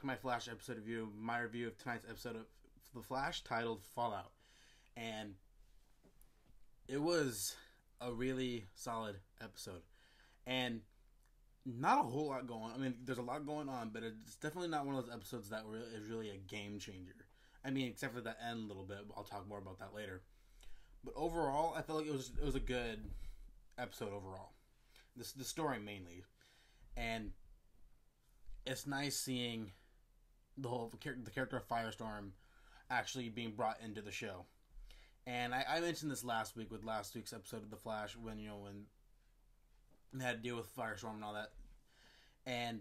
back to my Flash episode review. My review of tonight's episode of The Flash, titled Fallout. And it was a really solid episode. And not a whole lot going on. I mean, there's a lot going on, but it's definitely not one of those episodes that is really a game changer. I mean, except for the end a little bit. I'll talk more about that later. But overall, I felt like it was a good episode overall. The story mainly. And it's nice seeing the character of Firestorm actually being brought into the show. And I mentioned this last week with last week's episode of The Flash when they had to deal with Firestorm and all that. And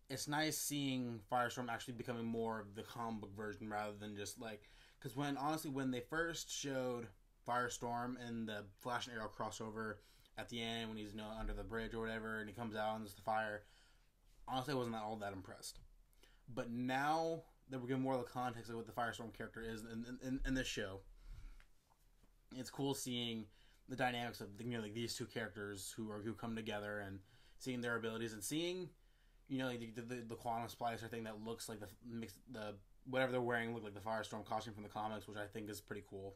it's nice seeing Firestorm actually becoming more of the comic book version rather than just like... Because when they first showed Firestorm in the Flash and Arrow crossover at the end when he's under the bridge or whatever and he comes out and there's the fire, honestly I wasn't all that impressed. But now that we're getting more of the context of what the Firestorm character is in this show, it's cool seeing the dynamics of like these two characters who come together and seeing their abilities and seeing the quantum splicer thing that looks like the whatever they're wearing look like the Firestorm costume from the comics, which I think is pretty cool.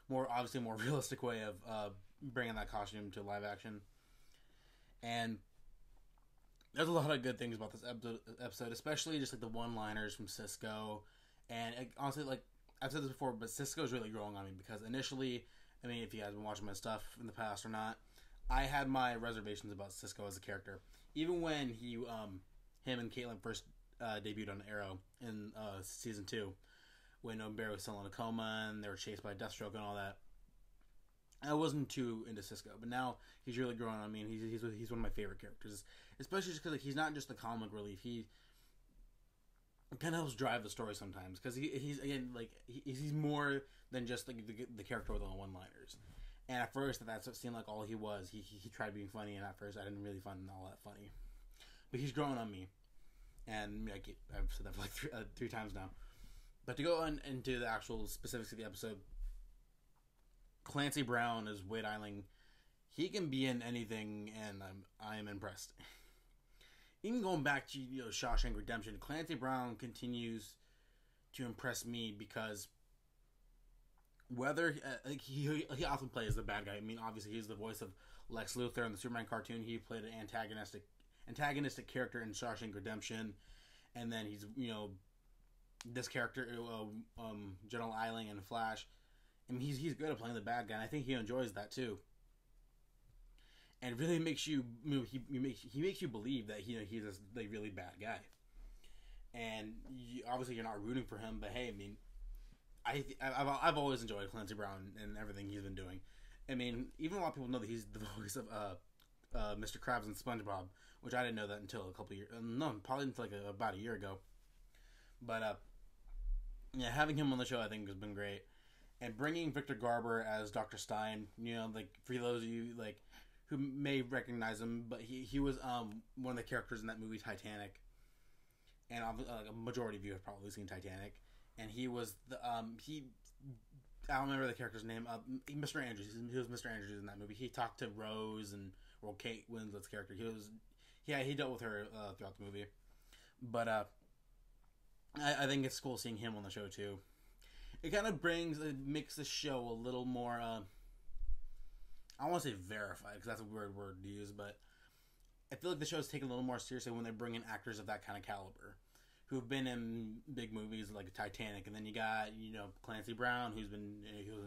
More realistic way of bringing that costume to live action. And there's a lot of good things about this episode, especially just like the one-liners from Cisco. And honestly, like I've said this before, but Cisco's really growing on me because initially, I mean, if you guys have been watching my stuff in the past or not, I had my reservations about Cisco as a character. Even when him and Caitlin first debuted on Arrow in season 2, when Barry was still in a coma and they were chased by Deathstroke and all that, I wasn't too into Cisco. But now he's really growing on me, and he's one of my favorite characters, especially just because like, he's not just the comic relief. He kind of helps drive the story sometimes because he's more than just like the character with the one-liners. And at first, that seemed like all he was. He tried being funny, and at first, I didn't really find him all that funny. But he's growing on me, and I've said that for like three times now. But to go into the actual specifics of the episode, Clancy Brown is Wade Eiling. He can be in anything, and I am impressed. Even going back to Shawshank Redemption, Clancy Brown continues to impress me because whether he often plays the bad guy. I mean, obviously he's the voice of Lex Luthor in the Superman cartoon. He played an antagonistic character in Shawshank Redemption, and then he's this character General Eiling in Flash. I mean, he's good at playing the bad guy, and I think he enjoys that too. And it really makes you he makes you believe that he's a really bad guy. And obviously you're not rooting for him, but hey, I mean, I've always enjoyed Clancy Brown and everything he's been doing. I mean, even a lot of people know that he's the voice of Mr. Krabs and SpongeBob, which I didn't know that until a couple years. No, probably until about a year ago. But yeah, having him on the show I think has been great. And bringing Victor Garber as Dr. Stein, like for those of you like who may recognize him, but he was one of the characters in that movie Titanic, and a majority of you have probably seen Titanic. And he was the I don't remember the character's name. Mr. Andrews. He was Mr. Andrews in that movie. He talked to Rose and Kate Winslet's character. He dealt with her throughout the movie. But I think it's cool seeing him on the show too. It kind of makes the show a little more, I don't want to say verified, because that's a weird word to use, but I feel like the show's taken a little more seriously when they bring in actors of that kind of caliber, who've been in big movies like Titanic, and then you got, Clancy Brown, he was in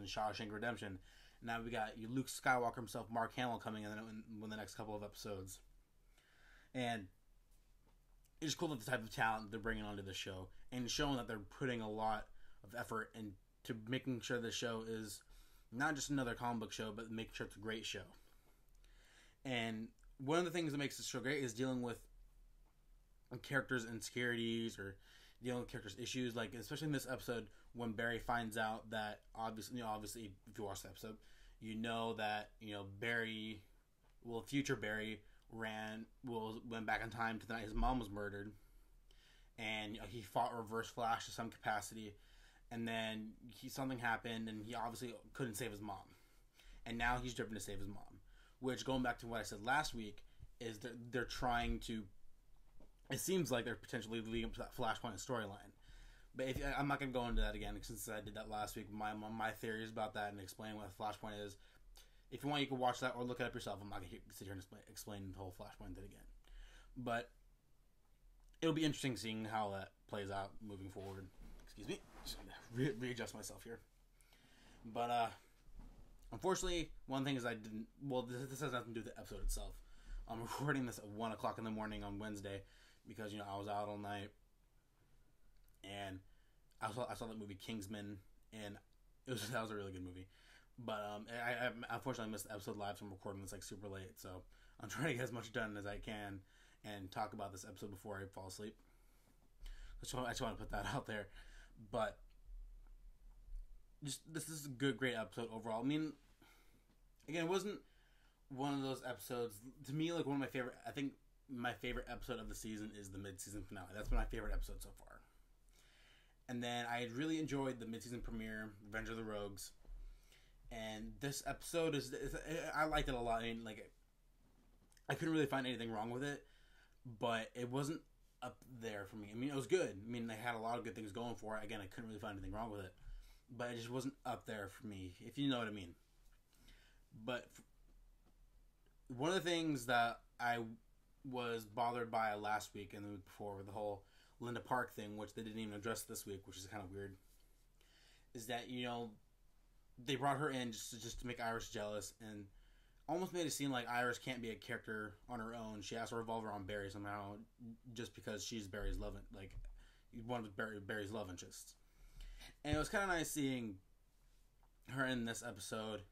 Shawshank Redemption. Now we got Luke Skywalker himself, Mark Hamill, coming in the next couple of episodes. And it's cool that the type of talent they're bringing onto the show, and showing that they're putting a lot of effort into making sure the show is not just another comic book show, but making sure it's a great show. And one of the things that makes this show great is dealing with characters' insecurities or dealing with characters' issues. Like, especially in this episode, when Barry finds out that, obviously, if you watch the episode, that, Barry, future Barry went back in time to the night his mom was murdered. And he fought Reverse Flash to some capacity. And then something happened, and he obviously couldn't save his mom. And now he's driven to save his mom. Which, going back to what I said last week, is that they're trying to it seems like they're potentially leading up to that Flashpoint storyline. But I'm not going to go into that again since I did that last week. My theories about that and explain what Flashpoint is. If you want, you can watch that or look it up yourself. I'm not going to sit here and explain the whole Flashpoint thing again. But it'll be interesting seeing how that plays out moving forward. Excuse me. Just readjust myself here. But unfortunately, one thing is I didn't... Well, this has nothing to do with the episode itself. I'm recording this at 1 o'clock in the morning on Wednesday because, I was out all night. And I saw that movie Kingsman, and that was a really good movie. But I unfortunately missed the episode live, so I'm recording this super late. So I'm trying to get as much done as I can and talk about this episode before I fall asleep. I just want to put that out there. But this is a great episode overall. I mean, again, it wasn't one of those episodes to me. One of my favorite. I think my favorite episode of the season is the mid-season finale. That's my favorite episode so far. And then I had really enjoyed the mid-season premiere, Revenge of the Rogues. And this episode I liked it a lot. I mean, I couldn't really find anything wrong with it, but it wasn't up there for me. I mean, it was good. I mean, they had a lot of good things going for it. Again, I couldn't really find anything wrong with it, but it just wasn't up there for me, if you know what I mean. But one of the things that I was bothered by last week and the week before with the whole Linda Park thing, which they didn't even address this week, which is kind of weird, is that, they brought her in just to make Iris jealous and almost made it seem like Iris can't be a character on her own. She has to revolve around Barry somehow just because she's Barry's love, one of Barry's love interests. And it was kind of nice seeing her in this episode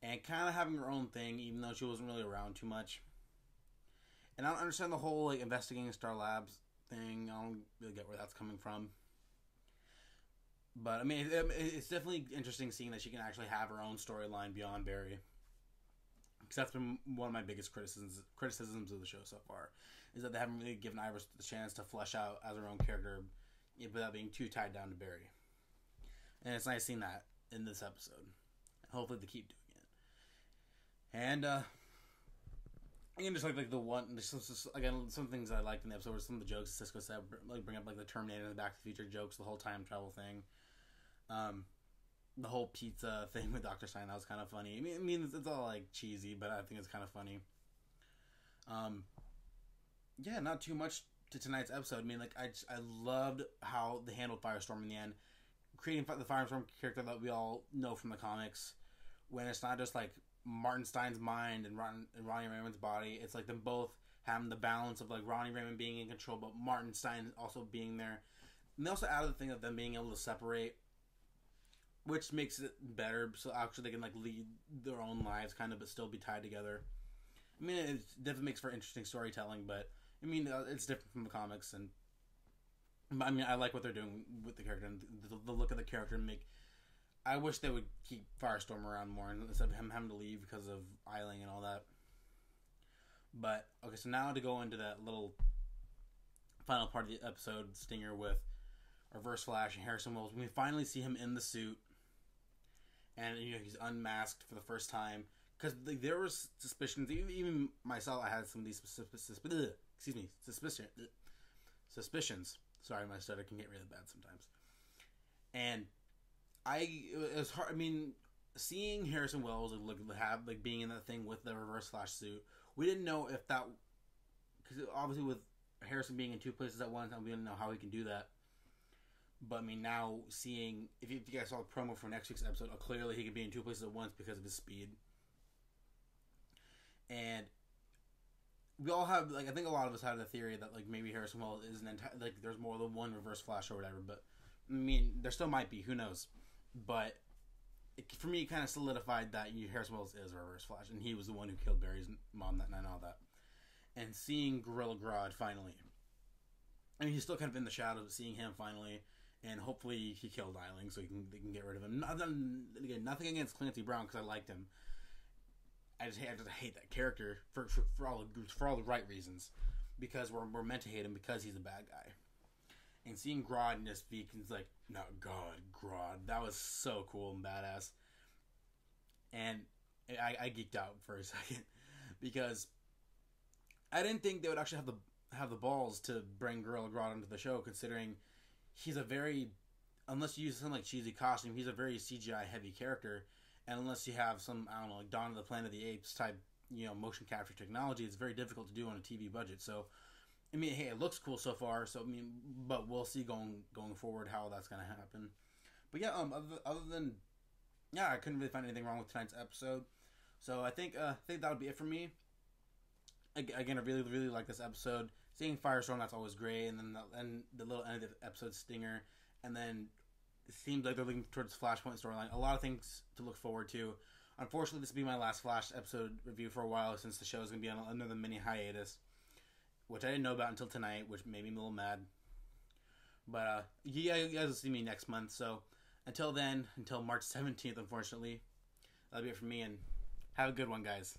and kind of having her own thing, even though she wasn't really around too much. And I don't understand the whole investigating Star Labs thing. I don't really get where that's coming from. But I mean, it's definitely interesting seeing that she can actually have her own storyline beyond Barry. Because that's been one of my biggest criticisms of the show so far, is that they haven't really given Iris the chance to flesh out as her own character without being too tied down to Barry. And it's nice seeing that in this episode. Hopefully they keep doing it. And again, just the one, again, some things I liked in the episode were some of the jokes Cisco said, bring up the Terminator and the Back to the Future jokes, the whole time travel thing. The whole pizza thing with Dr. Stein, that was kind of funny. I mean, it's all cheesy, but I think it's kind of funny. Yeah, not too much to tonight's episode. I mean, I loved how they handled Firestorm in the end, creating the Firestorm character that we all know from the comics. When it's not just Martin Stein's mind and Ronnie Raymond's body, it's them both having the balance of Ronnie Raymond being in control, but Martin Stein also being there. And they also added the thing of them being able to separate, which makes it better, so actually they can lead their own lives kind of, but still be tied together. I mean, it definitely makes for interesting storytelling, but I mean, it's different from the comics, and I mean, I like what they're doing with the character and the look of the character. I wish they would keep Firestorm around more instead of him having to leave because of Eiling and all that. But okay, so now to go into that little final part of the episode, stinger with Reverse Flash and Harrison Wells. We finally see him in the suit, and he's unmasked for the first time, because there was suspicions. Even myself, I had some of these suspicions. Sorry, my stutter can get really bad sometimes. And it was hard. I mean, seeing Harrison Wells being in that thing with the Reverse Flash suit, we didn't know if that, because obviously with Harrison being in two places at once, we didn't know how he can do that. But I mean, now seeing, if you guys saw the promo for next week's episode, clearly he can be in two places at once because of his speed. And we all have, I think a lot of us had the theory that maybe Harrison Wells is there's more than one Reverse Flash or whatever. But I mean, there still might be. Who knows? But for me, it kind of solidified that Harrison Wells is a Reverse Flash, and he was the one who killed Barry's mom that night and all that. And seeing Gorilla Grodd finally, I mean, he's still kind of in the shadows, but seeing him finally. And hopefully he killed Eiling so they can get rid of him. Again, nothing against Clancy Brown because I liked him. I just hate that character for all the right reasons, because we're meant to hate him because he's a bad guy. And seeing Grodd in this speak, he's no, God, Grodd, that was so cool and badass. And I geeked out for a second because I didn't think they would actually have have the balls to bring Gorilla Grodd into the show, considering he's a very, unless you use something like cheesy costume, he's a very CGI heavy character, and unless you have some, I don't know, like Dawn of the Planet of the Apes type, motion capture technology, it's very difficult to do on a TV budget. So, I mean, hey, it looks cool so far. So, I mean, but we'll see going forward how that's gonna happen. But yeah, other than, yeah, I couldn't really find anything wrong with tonight's episode. So I think that would be it for me. Again, I really really like this episode. Seeing Firestorm, that's always great, and then the little end of the episode stinger, and then it seems like they're looking towards Flashpoint storyline. A lot of things to look forward to. Unfortunately, this will be my last Flash episode review for a while, since the show is going to be on another mini hiatus, which I didn't know about until tonight, which made me a little mad. But yeah, you guys will see me next month. So until then, until March 17th, unfortunately, that'll be it for me, and have a good one, guys.